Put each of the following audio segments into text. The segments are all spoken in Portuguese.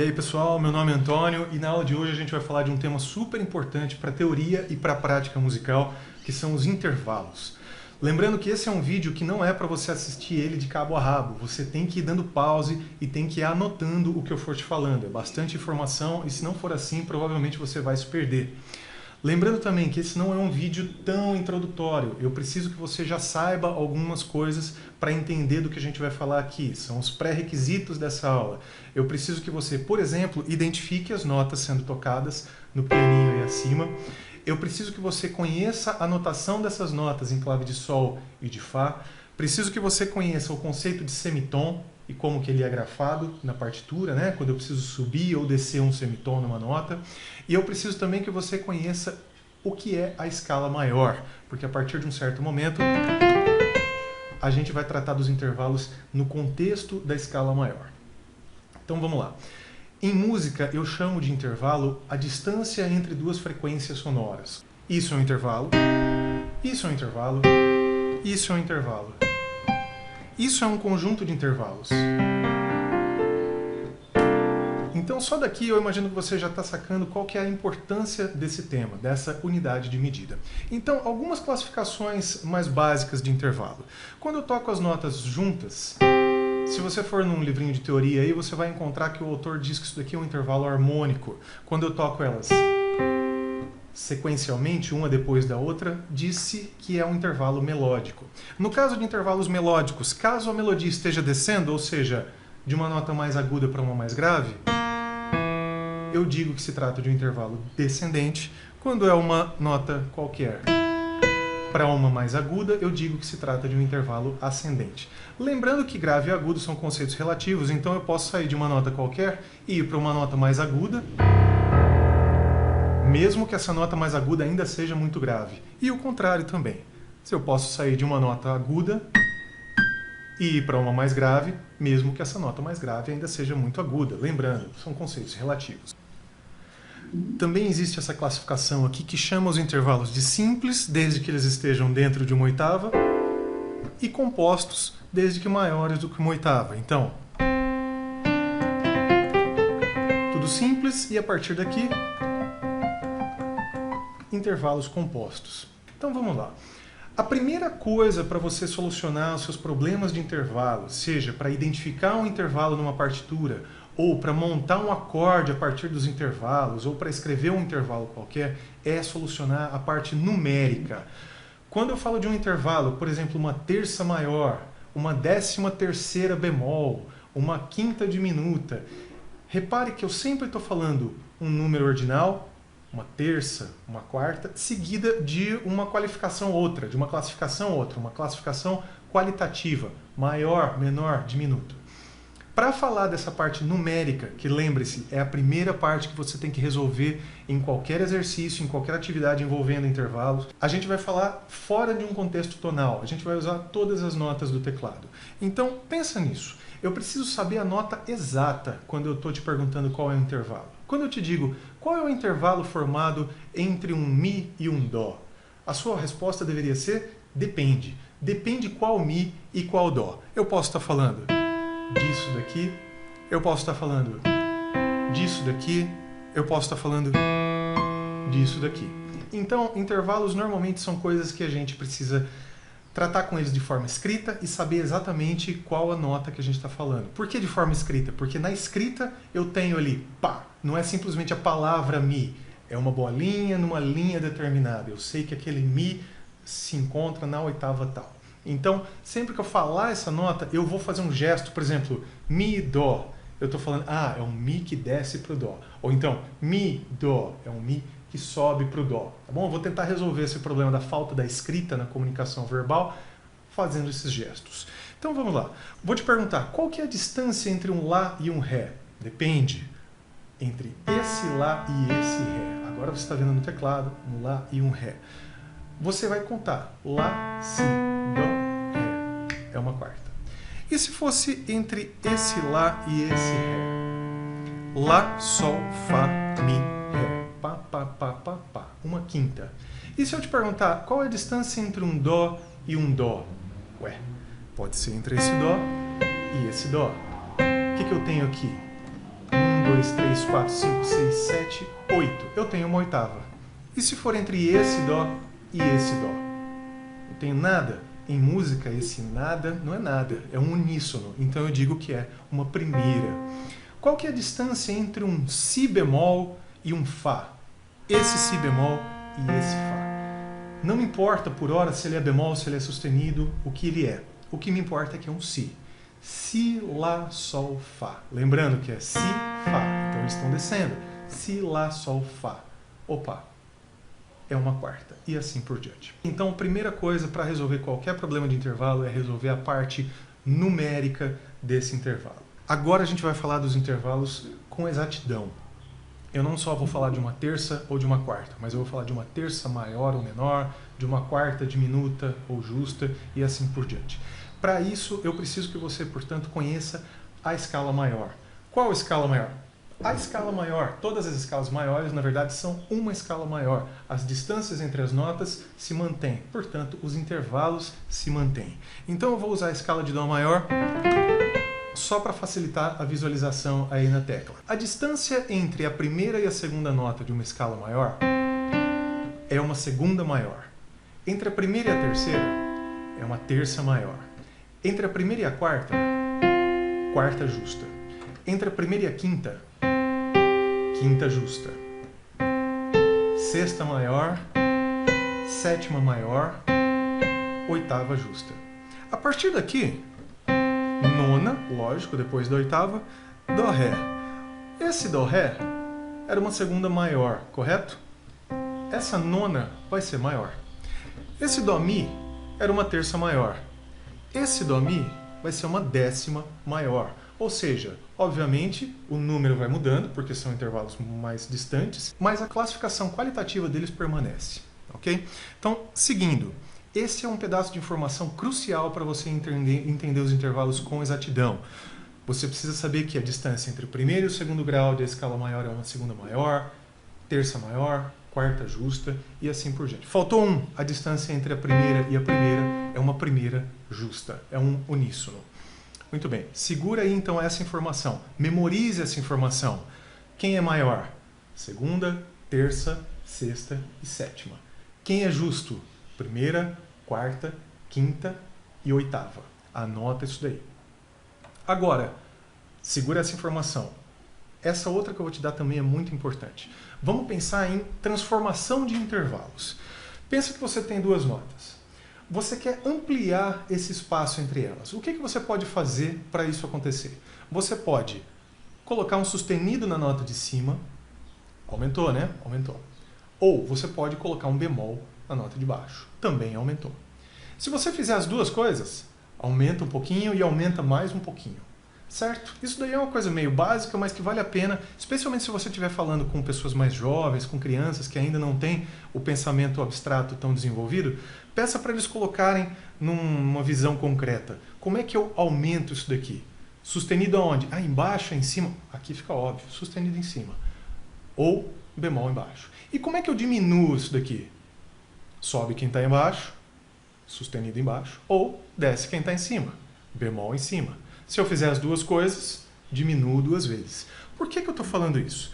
E aí pessoal, meu nome é Antônio e na aula de hoje a gente vai falar de um tema super importante para a teoria e para a prática musical, que são os intervalos. Lembrando que esse é um vídeo que não é para você assistir ele de cabo a rabo, você tem que ir dando pause e tem que ir anotando o que eu for te falando. É bastante informação e se não for assim, provavelmente você vai se perder. Lembrando também que esse não é um vídeo tão introdutório, eu preciso que você já saiba algumas coisas para entender do que a gente vai falar aqui, são os pré-requisitos dessa aula. Eu preciso que você, por exemplo, identifique as notas sendo tocadas no pianinho aí acima. Eu preciso que você conheça a notação dessas notas em clave de Sol e de Fá. Preciso que você conheça o conceito de semitom e como que ele é grafado na partitura, né? Quando eu preciso subir ou descer um semitom numa nota. E eu preciso também que você conheça o que é a escala maior, porque a partir de um certo momento a gente vai tratar dos intervalos no contexto da escala maior. Então vamos lá. Em música eu chamo de intervalo a distância entre duas frequências sonoras. Isso é um intervalo, isso é um intervalo, isso é um intervalo. Isso é um conjunto de intervalos. Então só daqui eu imagino que você já está sacando qual que é a importância desse tema, dessa unidade de medida. Então, algumas classificações mais básicas de intervalo. Quando eu toco as notas juntas, se você for num livrinho de teoria aí, você vai encontrar que o autor diz que isso daqui é um intervalo harmônico. Quando eu toco elas sequencialmente, uma depois da outra, disse que é um intervalo melódico. No caso de intervalos melódicos, caso a melodia esteja descendo, ou seja, de uma nota mais aguda para uma mais grave, eu digo que se trata de um intervalo descendente. Quando é uma nota qualquer para uma mais aguda, eu digo que se trata de um intervalo ascendente. Lembrando que grave e agudo são conceitos relativos, então eu posso sair de uma nota qualquer e ir para uma nota mais aguda, mesmo que essa nota mais aguda ainda seja muito grave. E o contrário também. Se eu posso sair de uma nota aguda e ir para uma mais grave, mesmo que essa nota mais grave ainda seja muito aguda. Lembrando, são conceitos relativos. Também existe essa classificação aqui que chama os intervalos de simples, desde que eles estejam dentro de uma oitava, e compostos, desde que maiores do que uma oitava. Então, tudo simples e a partir daqui intervalos compostos. Então vamos lá. A primeira coisa para você solucionar os seus problemas de intervalo, seja para identificar um intervalo numa partitura, ou para montar um acorde a partir dos intervalos, ou para escrever um intervalo qualquer, é solucionar a parte numérica. Quando eu falo de um intervalo, por exemplo, uma terça maior, uma 13ª bemol, uma quinta diminuta, repare que eu sempre estou falando um número ordinal, uma terça, uma quarta, seguida de uma qualificação outra, de uma classificação outra, uma classificação qualitativa, maior, menor, diminuto. Para falar dessa parte numérica, que lembre-se, é a primeira parte que você tem que resolver em qualquer exercício, em qualquer atividade envolvendo intervalos, a gente vai falar fora de um contexto tonal, a gente vai usar todas as notas do teclado. Então, pensa nisso. Eu preciso saber a nota exata quando eu estou te perguntando qual é o intervalo. Quando eu te digo qual é o intervalo formado entre um Mi e um Dó, a sua resposta deveria ser depende. Depende qual Mi e qual Dó. Eu posso estar falando disso daqui, eu posso estar falando disso daqui, eu posso estar falando disso daqui. Então, intervalos normalmente são coisas que a gente precisa tratar com eles de forma escrita e saber exatamente qual a nota que a gente está falando. Por que de forma escrita? Porque na escrita eu tenho ali pá, não é simplesmente a palavra Mi, é uma bolinha numa linha determinada. Eu sei que aquele Mi se encontra na oitava tal. Então, sempre que eu falar essa nota, eu vou fazer um gesto, por exemplo, Mi, Dó. Eu estou falando, é um Mi que desce para o Dó. Ou então, Mi, Dó, é um Mi que sobe para o Dó. Tá bom? Eu vou tentar resolver esse problema da falta da escrita na comunicação verbal fazendo esses gestos. Então vamos lá. Vou te perguntar, qual que é a distância entre um Lá e um Ré? Depende. Entre esse Lá e esse Ré. Agora você está vendo no teclado um Lá e um Ré. Você vai contar Lá, Si, Dó, Ré. É uma quarta. E se fosse entre esse Lá e esse Ré? Lá, Sol, Fá, Mi, Ré. Pá, pá, pá, pá, pá. Uma quinta. E se eu te perguntar qual é a distância entre um Dó e um Dó? Ué, pode ser entre esse Dó e esse Dó. O que eu tenho aqui? Um 2, 3, 4, 5, 6, 7, 8. Eu tenho uma oitava. E se for entre esse Dó e esse Dó? Não tenho nada. Em música, esse nada não é nada, é um uníssono. Então eu digo que é uma primeira. Qual que é a distância entre um Si bemol e um Fá? Esse Si bemol e esse Fá. Não me importa por hora se ele é bemol, se ele é sustenido, o que ele é. O que me importa é que é um Si. Si, Lá, Sol, Fá. Lembrando que é Si, Fá. Então eles estão descendo. Si, Lá, Sol, Fá. Opa, é uma quarta. E assim por diante. Então a primeira coisa para resolver qualquer problema de intervalo é resolver a parte numérica desse intervalo. Agora a gente vai falar dos intervalos com exatidão. Eu não só vou falar de uma terça ou de uma quarta, mas eu vou falar de uma terça maior ou menor, de uma quarta diminuta ou justa e assim por diante. Para isso, eu preciso que você, portanto, conheça a escala maior. Qual a escala maior? A escala maior, todas as escalas maiores, na verdade, são uma escala maior. As distâncias entre as notas se mantêm, portanto, os intervalos se mantêm. Então eu vou usar a escala de Dó maior só para facilitar a visualização aí na tecla. A distância entre a primeira e a segunda nota de uma escala maior é uma segunda maior. Entre a primeira e a terceira é uma terça maior. Entre a primeira e a quarta, quarta justa. Entre a primeira e a quinta, quinta justa. Sexta maior, sétima maior, oitava justa. A partir daqui, nona, lógico, depois da oitava, Dó, Ré. Esse Dó, Ré era uma segunda maior, correto? Essa nona vai ser maior. Esse Dó, Mi era uma terça maior. Esse Dó, Mi vai ser uma décima maior. Ou seja, obviamente, o número vai mudando, porque são intervalos mais distantes, mas a classificação qualitativa deles permanece, ok? Então, seguindo, esse é um pedaço de informação crucial para você entender os intervalos com exatidão. Você precisa saber que a distância entre o primeiro e o segundo grau da escala maior é uma segunda maior, terça maior, quarta justa e assim por diante. Faltou um, a distância entre a primeira e a primeira é uma primeira justa, é um uníssono. Muito bem, segura aí então essa informação, memorize essa informação. Quem é maior? Segunda, terça, sexta e sétima. Quem é justo? Primeira, quarta, quinta e oitava. Anota isso daí. Agora, segura essa informação. Essa outra que eu vou te dar também é muito importante. Vamos pensar em transformação de intervalos. Pensa que você tem duas notas. Você quer ampliar esse espaço entre elas. O que você pode fazer para isso acontecer? Você pode colocar um sustenido na nota de cima. Aumentou, né? Aumentou. Ou você pode colocar um bemol na nota de baixo. Também aumentou. Se você fizer as duas coisas, aumenta um pouquinho e aumenta mais um pouquinho. Certo? Isso daí é uma coisa meio básica, mas que vale a pena, especialmente se você estiver falando com pessoas mais jovens, com crianças que ainda não têm o pensamento abstrato tão desenvolvido, peça para eles colocarem numa visão concreta. Como é que eu aumento isso daqui? Sustenido aonde? Ah, embaixo, em cima? Aqui fica óbvio, sustenido em cima. Ou bemol embaixo. E como é que eu diminuo isso daqui? Sobe quem está embaixo, sustenido embaixo, ou desce quem está em cima, bemol em cima. Se eu fizer as duas coisas, diminuo duas vezes. Por que eu estou falando isso?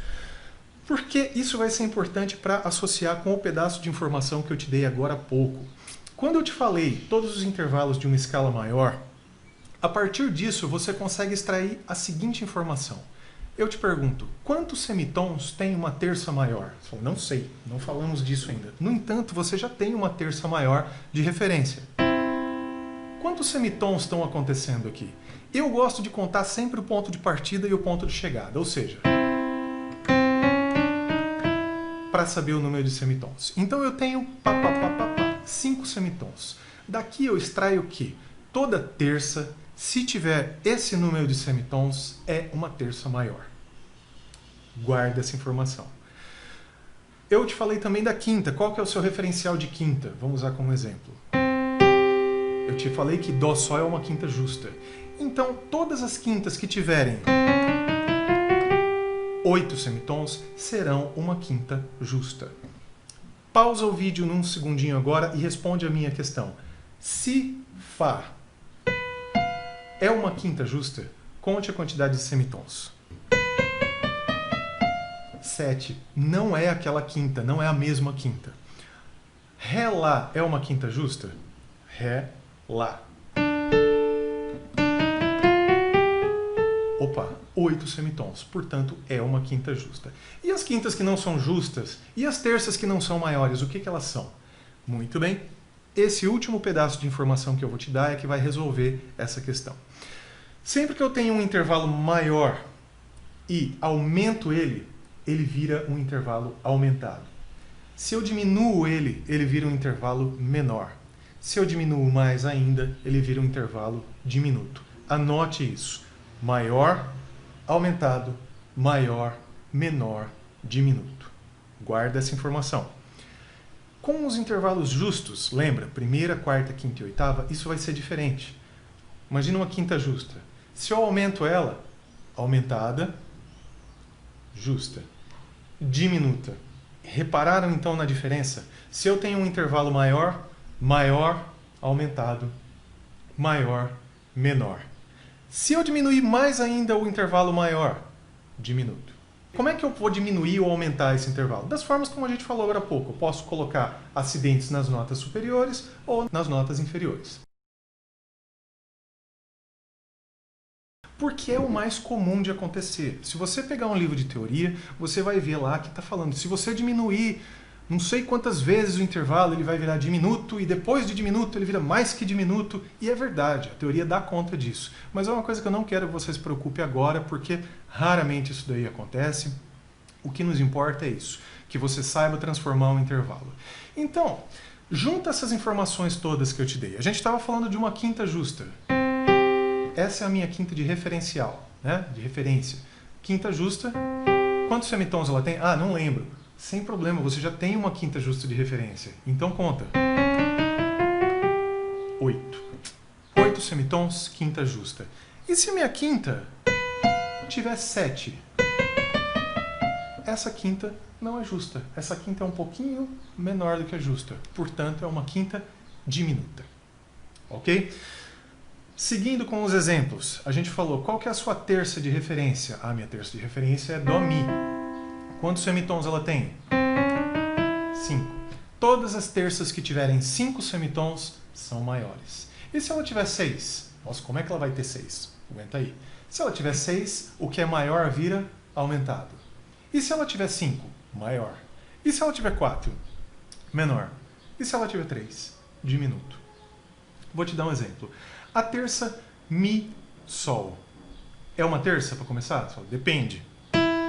Porque isso vai ser importante para associar com o pedaço de informação que eu te dei agora há pouco. Quando eu te falei todos os intervalos de uma escala maior, a partir disso você consegue extrair a seguinte informação. Eu te pergunto, quantos semitons tem uma terça maior? Você fala, não sei, não falamos disso ainda. No entanto, você já tem uma terça maior de referência. Quantos semitons estão acontecendo aqui? Eu gosto de contar sempre o ponto de partida e o ponto de chegada, ou seja, para saber o número de semitons. Então eu tenho 5 semitons. Daqui eu extraio o quê? Toda terça, se tiver esse número de semitons, é uma terça maior. Guarda essa informação. Eu te falei também da quinta. Qual que é o seu referencial de quinta? Vamos usar como exemplo. Eu te falei que Dó Sol é uma quinta justa. Então, todas as quintas que tiverem 8 semitons serão uma quinta justa. Pausa o vídeo num segundinho agora e responde a minha questão. Se Fá é uma quinta justa, conte a quantidade de semitons. 7 não é aquela quinta, não é a mesma quinta. Ré, Lá é uma quinta justa? Ré, Lá. Opa, 8 semitons, portanto é uma quinta justa. E as quintas que não são justas? E as terças que não são maiores, o que elas são? Muito bem, esse último pedaço de informação que eu vou te dar é que vai resolver essa questão. Sempre que eu tenho um intervalo maior e aumento ele vira um intervalo aumentado. Se eu diminuo ele vira um intervalo menor. Se eu diminuo mais ainda, ele vira um intervalo diminuto. Anote isso. Maior, aumentado, maior, menor, diminuto. Guarda essa informação. Com os intervalos justos, lembra, primeira, quarta, quinta e oitava, isso vai ser diferente. Imagina uma quinta justa. Se eu aumento ela, aumentada, justa, diminuta. Repararam então na diferença? Se eu tenho um intervalo maior, maior, aumentado, maior, menor. Se eu diminuir mais ainda o intervalo maior, diminuto. Como é que eu vou diminuir ou aumentar esse intervalo? Das formas como a gente falou agora há pouco. Eu posso colocar acidentes nas notas superiores ou nas notas inferiores. Porque é o mais comum de acontecer. Se você pegar um livro de teoria, você vai ver lá que está falando, se você diminuir não sei quantas vezes o intervalo, ele vai virar diminuto, e depois de diminuto ele vira mais que diminuto, e é verdade, a teoria dá conta disso. Mas é uma coisa que eu não quero que você se preocupe agora, porque raramente isso daí acontece. O que nos importa é isso, que você saiba transformar um intervalo. Então, junta essas informações todas que eu te dei. A gente estava falando de uma quinta justa. Essa é a minha quinta de referencial, né? De referência. Quinta justa, quantos semitons ela tem? Ah, não lembro. Sem problema, você já tem uma quinta justa de referência. Então conta. 8. 8 semitons, quinta justa. E se a minha quinta tiver 7? Essa quinta não é justa. Essa quinta é um pouquinho menor do que a justa. Portanto, é uma quinta diminuta. Ok? Seguindo com os exemplos, a gente falou, qual que é a sua terça de referência? A minha terça de referência é Dó, Mi. Quantos semitons ela tem? 5. Todas as terças que tiverem 5 semitons são maiores. E se ela tiver 6? Nossa, como é que ela vai ter 6? Aguenta aí. Se ela tiver 6, o que é maior vira aumentado. E se ela tiver 5? Maior. E se ela tiver 4? Menor. E se ela tiver 3? Diminuto. Vou te dar um exemplo. A terça Mi, Sol. É uma terça para começar? Depende.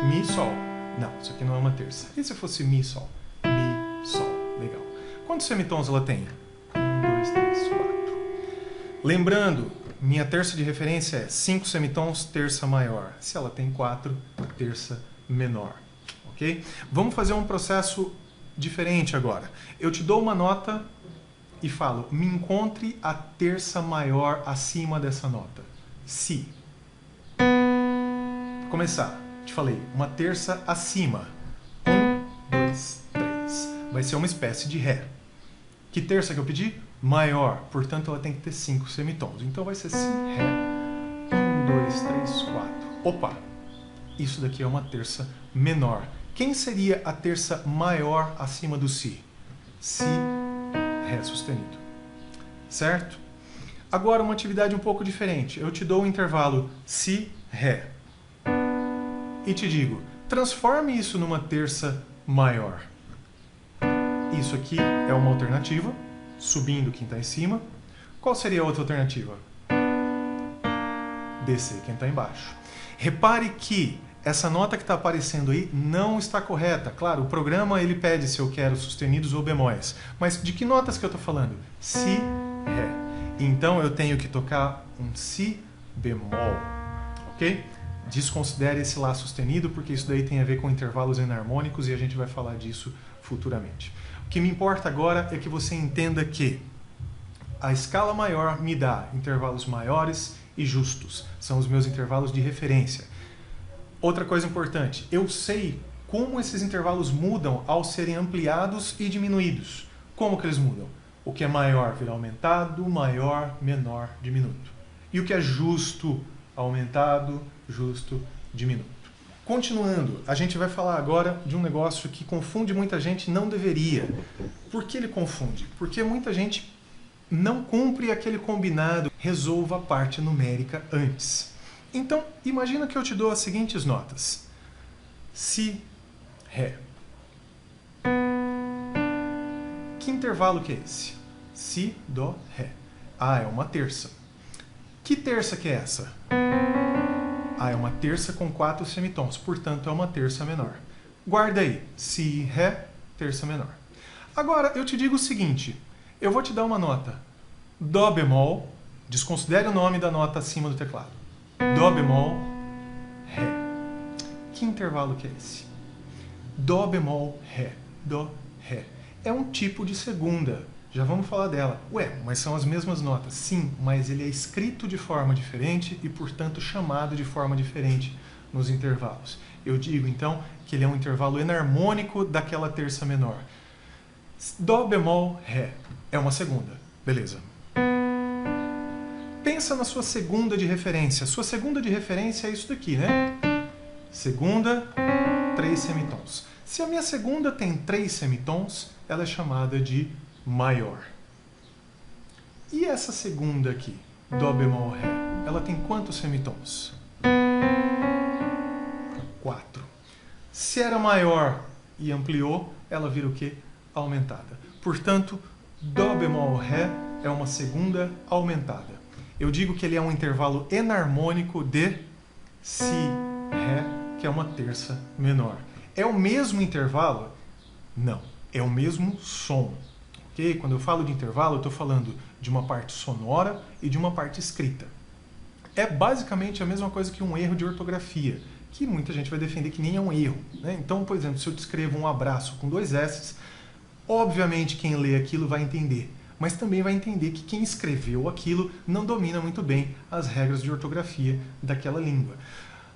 Mi, Sol. Não, isso aqui não é uma terça. E se fosse Mi, Sol? Mi, Sol. Legal. Quantos semitons ela tem? 1, 2, 3, 4. Lembrando, minha terça de referência é 5 semitons, terça maior. Se ela tem 4, terça menor. Ok? Vamos fazer um processo diferente agora. Eu te dou uma nota e falo, me encontre a terça maior acima dessa nota. Si. Para começar. Te falei, uma terça acima. 1, 2, 3. Vai ser uma espécie de Ré. Que terça que eu pedi? Maior. Portanto, ela tem que ter 5 semitons. Então vai ser Si, Ré. 1, 2, 3, 4. Opa! Isso daqui é uma terça menor. Quem seria a terça maior acima do Si? Si, Ré sustenido. Certo? Agora, uma atividade um pouco diferente. Eu te dou um intervalo Si, Ré. E te digo, transforme isso numa terça maior. Isso aqui é uma alternativa, subindo quem está em cima. Qual seria a outra alternativa? Descer quem está embaixo. Repare que essa nota que está aparecendo aí não está correta. Claro, o programa ele pede se eu quero sustenidos ou bemóis. Mas de que notas que eu estou falando? Si, Ré. Então eu tenho que tocar um Si bemol. Ok? Desconsidere esse Lá sustenido, porque isso daí tem a ver com intervalos enarmônicos e a gente vai falar disso futuramente. O que me importa agora é que você entenda que a escala maior me dá intervalos maiores e justos. São os meus intervalos de referência. Outra coisa importante, eu sei como esses intervalos mudam ao serem ampliados e diminuídos. Como que eles mudam? O que é maior vira aumentado, maior, menor, diminuto. E o que é justo, aumentado, justo, diminuto. Continuando, a gente vai falar agora de um negócio que confunde muita gente e não deveria. Por que ele confunde? Porque muita gente não cumpre aquele combinado, resolva a parte numérica antes. Então, imagina que eu te dou as seguintes notas. Si, Ré. Que intervalo que é esse? Si, Dó, Ré. Ah, é uma terça. Que terça que é essa? Ah, é uma terça com 4 semitons, portanto é uma terça menor. Guarda aí, Si, Ré, terça menor. Agora, eu te digo o seguinte, eu vou te dar uma nota. Dó bemol, desconsidere o nome da nota acima do teclado. Dó bemol, Ré. Que intervalo que é esse? Dó bemol, Ré. Dó, Ré. É um tipo de segunda. Já vamos falar dela. Ué, mas são as mesmas notas. Sim, mas ele é escrito de forma diferente e, portanto, chamado de forma diferente nos intervalos. Eu digo, então, que ele é um intervalo enarmônico daquela terça menor. Dó bemol, Ré. É uma segunda. Beleza. Pensa na sua segunda de referência. Sua segunda de referência é isso daqui, né? Segunda, 3 semitons. Se a minha segunda tem 3 semitons, ela é chamada de maior. E essa segunda aqui, Dó bemol, Ré, ela tem quantos semitons? 4. Se era maior e ampliou, ela vira o quê? Aumentada. Portanto, Dó bemol, Ré é uma segunda aumentada. Eu digo que ele é um intervalo enarmônico de Si, Ré, que é uma terça menor. É o mesmo intervalo? Não. É o mesmo som. Okay? Quando eu falo de intervalo, eu estou falando de uma parte sonora e de uma parte escrita. É basicamente a mesma coisa que um erro de ortografia, que muita gente vai defender que nem é um erro, né? Então, por exemplo, se eu descrevo um abraço com 2 S's, obviamente quem lê aquilo vai entender, mas também vai entender que quem escreveu aquilo não domina muito bem as regras de ortografia daquela língua.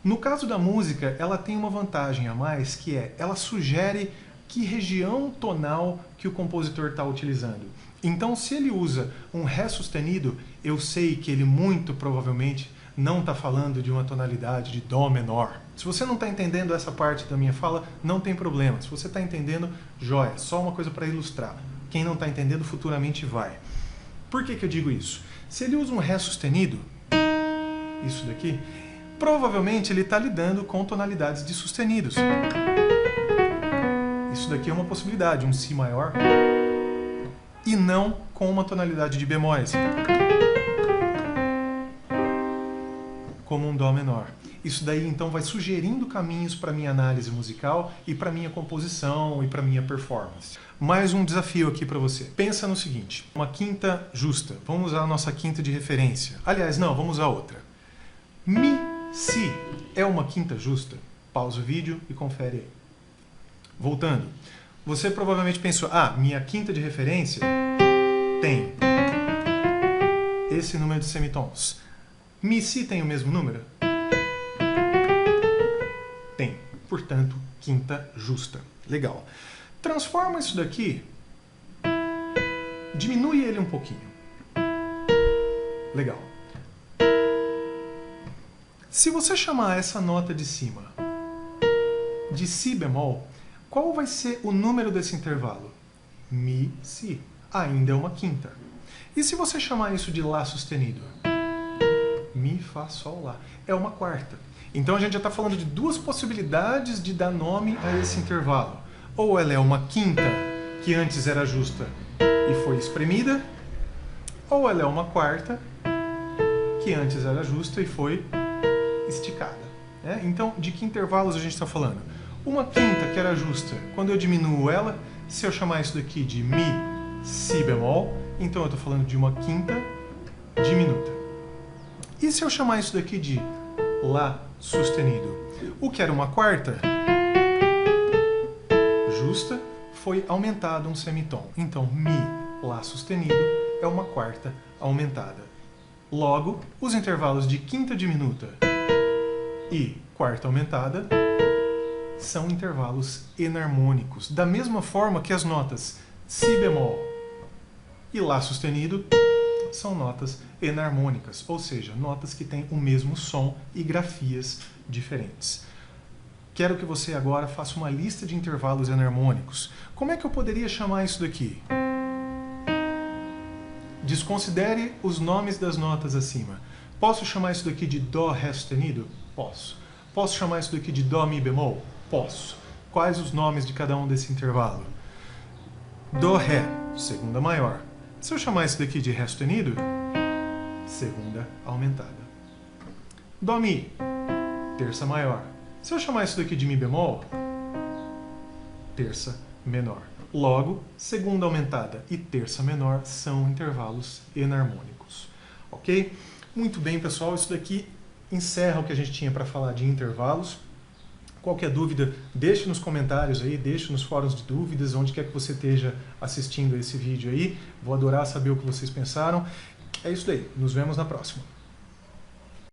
No caso da música, ela tem uma vantagem a mais, que é, ela sugere que região tonal que o compositor está utilizando. Então, se ele usa um Ré sustenido, eu sei que ele muito provavelmente não está falando de uma tonalidade de Dó menor. Se você não está entendendo essa parte da minha fala, não tem problema. Se você está entendendo, joia. Só uma coisa para ilustrar. Quem não está entendendo, futuramente vai. Por que eu digo isso? Se ele usa um Ré sustenido, isso daqui, provavelmente ele está lidando com tonalidades de sustenidos. Isso daqui é uma possibilidade, um Si maior, e não com uma tonalidade de bemóis, como um Dó menor. Isso daí então vai sugerindo caminhos para minha análise musical e para minha composição e para minha performance. Mais um desafio aqui para você. Pensa no seguinte, uma quinta justa. Vamos usar a nossa quinta de referência. Aliás, não, vamos usar outra. Mi, Si é uma quinta justa? Pausa o vídeo e confere aí. Voltando, você provavelmente pensou, minha quinta de referência tem esse número de semitons. Mi, Si tem o mesmo número? Tem. Portanto, quinta justa. Legal. Transforma isso daqui, diminui ele um pouquinho. Legal. Se você chamar essa nota de cima de Si bemol, qual vai ser o número desse intervalo? Mi, Si. Ainda é uma quinta. E se você chamar isso de Lá sustenido? Mi, Fá, Sol, Lá. É uma quarta. Então a gente já está falando de duas possibilidades de dar nome a esse intervalo. Ou ela é uma quinta, que antes era justa e foi espremida, ou ela é uma quarta, que antes era justa e foi esticada. Né? Então, de que intervalos a gente está falando? Uma quinta que era justa, quando eu diminuo ela, se eu chamar isso daqui de Mi, Si bemol, então eu estou falando de uma quinta diminuta. E se eu chamar isso daqui de Lá sustenido? O que era uma quarta justa foi aumentado um semitom. Então, Mi, Lá sustenido é uma quarta aumentada. Logo, os intervalos de quinta diminuta e quarta aumentada são intervalos enarmônicos. Da mesma forma que as notas Si bemol e Lá sustenido são notas enarmônicas, ou seja, notas que têm o mesmo som e grafias diferentes. quero que você agora faça uma lista de intervalos enarmônicos. Como é que eu poderia chamar isso daqui? Desconsidere os nomes das notas acima. Posso chamar isso daqui de Dó, Ré sustenido? Posso. Posso chamar isso daqui de Dó, Mi bemol? Posso. Quais os nomes de cada um desse intervalo? Dó, Ré, segunda maior. Se eu chamar isso daqui de Ré sustenido, segunda aumentada. Dó, Mi, terça maior. Se eu chamar isso daqui de Mi bemol, terça menor. Logo, segunda aumentada e terça menor são intervalos enarmônicos. Ok? Muito bem, pessoal. Isso daqui encerra o que a gente tinha para falar de intervalos. Qualquer dúvida, deixe nos comentários aí, deixe nos fóruns de dúvidas, onde quer que você esteja assistindo esse vídeo aí. Vou adorar saber o que vocês pensaram. É isso daí. Nos vemos na próxima.